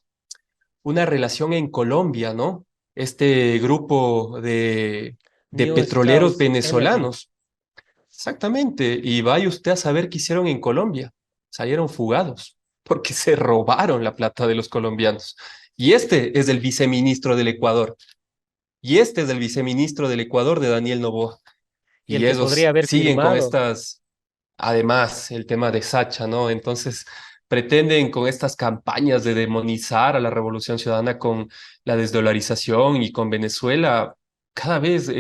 relación en Colombia, ¿no? Este grupo de New petroleros Strauss Energy. venezolanos. Exactamente. Y vaya usted a saber qué hicieron en Colombia. Salieron fugados porque se robaron la plata de los colombianos. Y este es el viceministro del Ecuador. Y este es el viceministro del Ecuador de Daniel Noboa. Y el Y que podría esos haber siguen con firmado. estas, además, el tema de Sacha, ¿no? Entonces, pretenden con estas campañas de demonizar a la Revolución Ciudadana con la desdolarización y con Venezuela, cada vez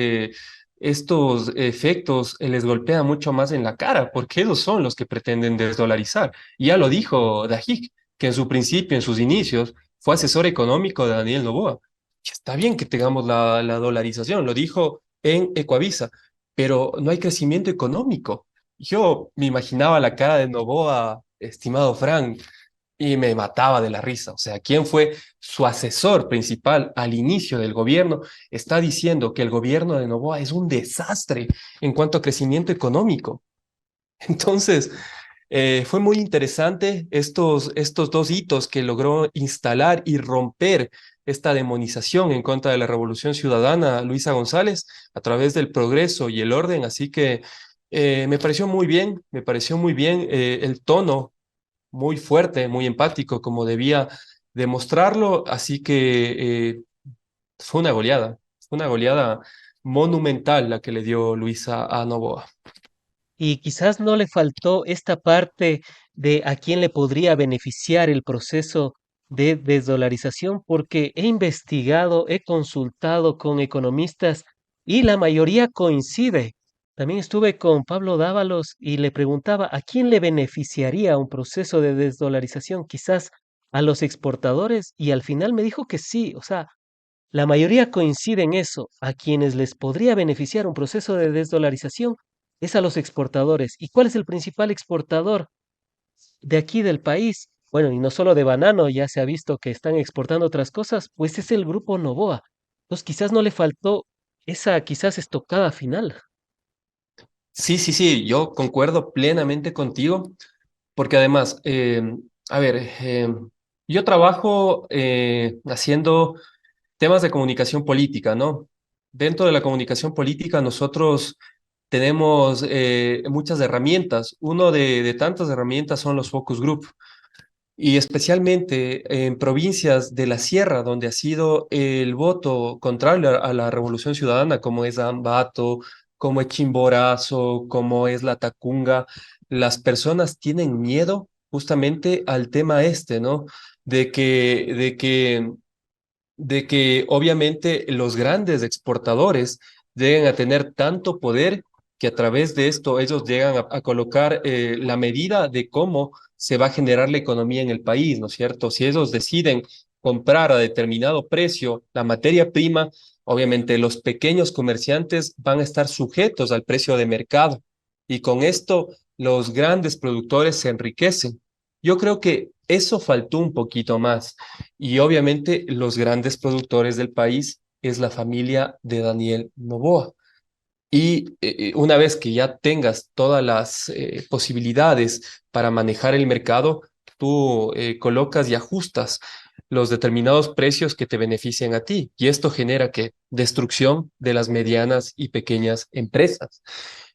estos efectos les golpean mucho más en la cara, porque ellos son los que pretenden desdolarizar. Y ya lo dijo Dajik, que en su principio, en sus inicios, fue asesor económico de Daniel Noboa. Y está bien que tengamos la dolarización, lo dijo en Ecuavisa, pero no hay crecimiento económico. Yo me imaginaba la cara de Noboa, estimado Frank, y me mataba de la risa. O sea, ¿quién fue su asesor principal al inicio del gobierno? Está diciendo que el gobierno de Noboa es un desastre en cuanto a crecimiento económico. Entonces, fue muy interesante estos dos hitos que logró instalar y romper esta demonización en contra de la Revolución Ciudadana, Luisa González, a través del progreso y el orden. Así que me pareció muy bien el tono, muy fuerte, muy empático, como debía demostrarlo. Así que fue una goleada monumental la que le dio Luisa a Novoa. Y quizás no le faltó esta parte de a quién le podría beneficiar el proceso de desdolarización, porque he investigado, he consultado con economistas y la mayoría coincide. También estuve con Pablo Dávalos y le preguntaba a quién le beneficiaría un proceso de desdolarización, quizás a los exportadores, y al final me dijo que sí, o sea, la mayoría coincide en eso. A quienes les podría beneficiar un proceso de desdolarización es a los exportadores. ¿Y cuál es el principal exportador de aquí del país? Bueno, y no solo de banano, ya se ha visto que están exportando otras cosas, pues es el grupo Novoa. Entonces quizás no le faltó esa quizás estocada final. Sí, sí, sí, yo concuerdo plenamente contigo, porque además, a ver, yo trabajo haciendo temas de comunicación política, ¿no? Dentro de la comunicación política, nosotros tenemos muchas herramientas. Uno de tantas herramientas son los focus group y especialmente en provincias de la sierra, donde ha sido el voto contrario a la Revolución Ciudadana, como es Ambato, como es Chimborazo, como es la Tacunga, las personas tienen miedo justamente al tema este, ¿no? De que, de que de que obviamente los grandes exportadores lleguen a tener tanto poder que a través de esto ellos llegan a colocar la medida de cómo se va a generar la economía en el país, ¿no es cierto? Si ellos deciden comprar a determinado precio la materia prima, obviamente los pequeños comerciantes van a estar sujetos al precio de mercado y con esto los grandes productores se enriquecen. Yo creo que eso faltó un poquito más. Y obviamente los grandes productores del país es la familia de Daniel Noboa. Y una vez que ya tengas todas las posibilidades para manejar el mercado, tú colocas y ajustas los determinados precios que te benefician a ti. Y esto genera que destrucción de las medianas y pequeñas empresas.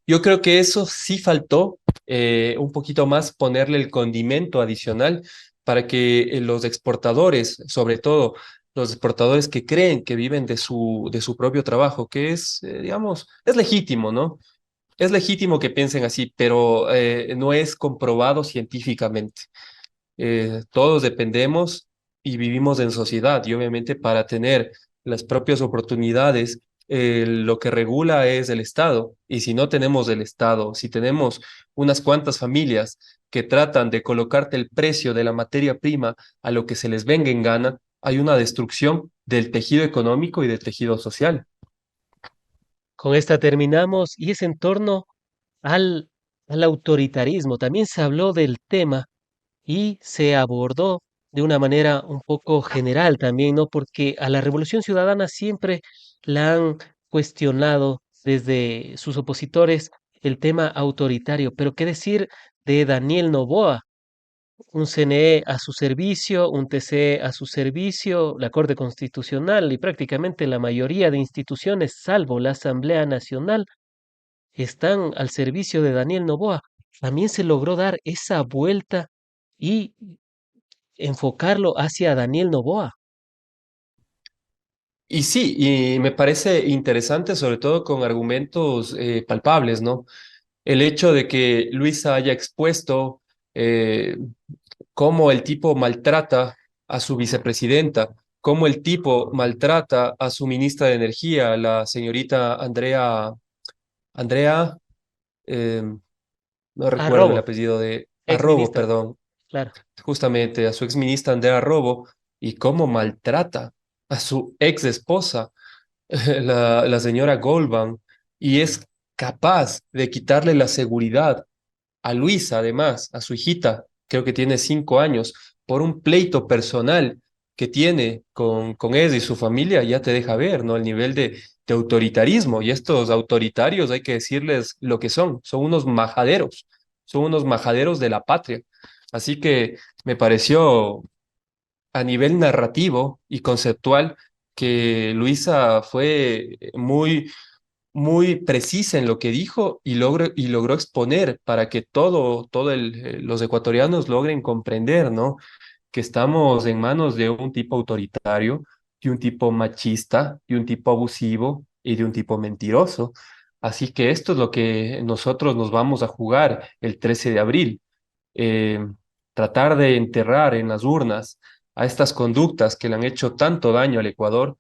Yo creo que eso sí faltó un poquito más ponerle el condimento adicional para que los exportadores, sobre todo los exportadores que creen que viven de su propio trabajo, que es, digamos, es legítimo, ¿no? Es legítimo que piensen así, pero no es comprobado científicamente. Todos dependemos y vivimos en sociedad y obviamente para tener las propias oportunidades, lo que regula es el Estado. Y si no tenemos el Estado, si tenemos unas cuantas familias que tratan de colocarte el precio de la materia prima a lo que se les venga en gana, hay una destrucción del tejido económico y del tejido social. Con esta terminamos y es en torno al, al autoritarismo. También se habló del tema y se abordó de una manera un poco general también, ¿no? Porque a la Revolución Ciudadana siempre la han cuestionado desde sus opositores el tema autoritario. Pero ¿qué decir de Daniel Noboa? Un CNE a su servicio, un TCE a su servicio, la Corte Constitucional y prácticamente la mayoría de instituciones, salvo la Asamblea Nacional, están al servicio de Daniel Noboa. También se logró dar esa vuelta y enfocarlo hacia Daniel Noboa. Y sí, y me parece interesante, sobre todo con argumentos palpables, ¿no? El hecho de que Luisa haya expuesto eh, cómo el tipo maltrata a su vicepresidenta, cómo el tipo maltrata a su ministra de Energía, la señorita Andrea, eh, no recuerdo el Arrobo, apellido de ex Arrobo, ministra, perdón, claro. justamente a su ex ministra Andrea Arrobo, y cómo maltrata a su ex esposa, la señora Goldman, y es capaz de quitarle la seguridad a Luisa, además, a su hijita, creo que tiene 5 años, por un pleito personal que tiene con él y su familia, ya te deja ver, ¿no? El nivel de autoritarismo. Y estos autoritarios hay que decirles lo que son son unos majaderos de la patria. Así que me pareció a nivel narrativo y conceptual que Luisa fue muy precisa en lo que dijo y logró exponer para que los ecuatorianos logren comprender, ¿no? Que estamos en manos de un tipo autoritario, de un tipo machista, de un tipo abusivo y de un tipo mentiroso. Así que esto es lo que nosotros nos vamos a jugar el 13 de abril. Eh, Tratar de enterrar en las urnas a estas conductas que le han hecho tanto daño al Ecuador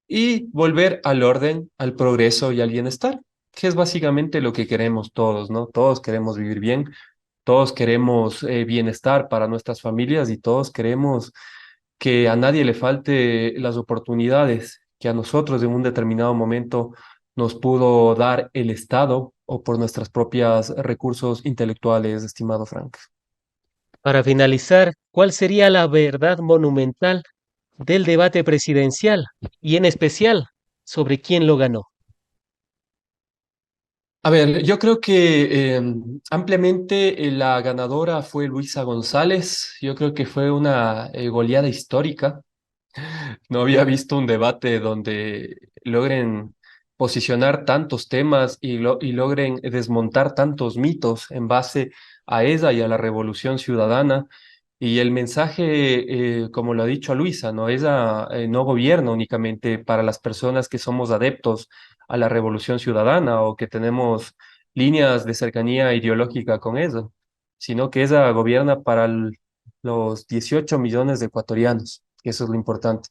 y volver al orden, al progreso y al bienestar, que es básicamente lo que queremos todos, ¿no? Todos queremos vivir bien, todos queremos bienestar para nuestras familias y todos queremos que a nadie le falte las oportunidades que a nosotros en un determinado momento nos pudo dar el Estado o por nuestros propios recursos intelectuales, estimado Frank. Para finalizar, ¿cuál sería la verdad monumental del debate presidencial y en especial sobre quién lo ganó? A ver, yo creo que ampliamente la ganadora fue Luisa González. Yo creo que fue una goleada histórica. No había visto un debate donde logren posicionar tantos temas y logren desmontar tantos mitos en base a ella y a la revolución ciudadana. Y el mensaje, como lo ha dicho Luisa, ¿no? Ella no gobierna únicamente para las personas que somos adeptos a la revolución ciudadana o que tenemos líneas de cercanía ideológica con ella, sino que ella gobierna para los 18 millones de ecuatorianos. Eso es lo importante.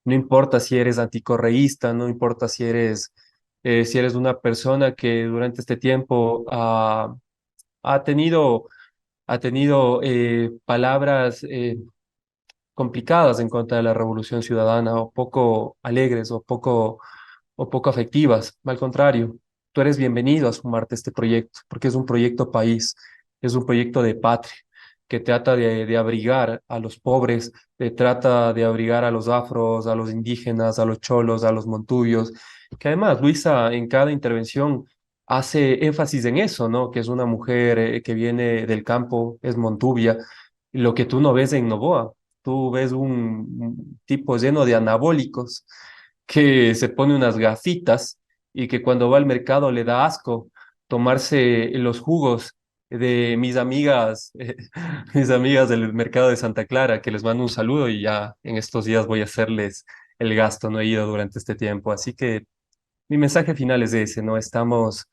No importa si eres anticorreísta, no importa si eres una persona que durante este tiempo ha tenido, ha tenido palabras complicadas en contra de la Revolución Ciudadana o poco alegres o poco afectivas. Al contrario, tú eres bienvenido a sumarte a este proyecto porque es un proyecto país, es un proyecto de patria que trata de abrigar a los pobres, trata de abrigar a los afros, a los indígenas, a los cholos, a los montubios, que además Luisa en cada intervención hace énfasis en eso, ¿no? Que es una mujer que viene del campo, es montubia, lo que tú no ves en Novoa. Tú ves un tipo lleno de anabólicos que se pone unas gafitas y que cuando va al mercado le da asco tomarse los jugos de mis amigas, mis amigas del mercado de Santa Clara, que les mando un saludo y ya en estos días voy a hacerles el gasto, no he ido durante este tiempo. Así que mi mensaje final es ese, ¿no? Estamos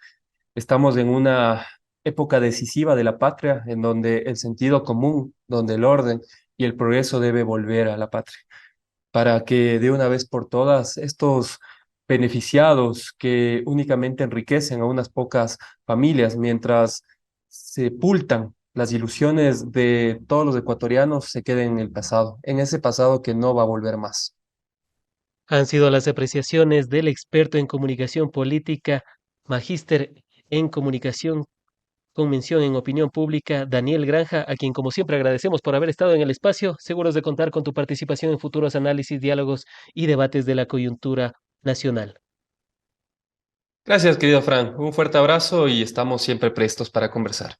en una época decisiva de la patria en donde el sentido común, donde el orden y el progreso debe volver a la patria para que de una vez por todas estos beneficiados que únicamente enriquecen a unas pocas familias mientras se sepultan las ilusiones de todos los ecuatorianos se queden en el pasado, en ese pasado que no va a volver más. Han sido las apreciaciones del experto en comunicación política, magíster en comunicación con mención en opinión pública, Daniel Granja, a quien como siempre agradecemos por haber estado en el espacio, seguros de contar con tu participación en futuros análisis, diálogos y debates de la coyuntura nacional. Gracias, querido Fran. Un fuerte abrazo y estamos siempre prestos para conversar.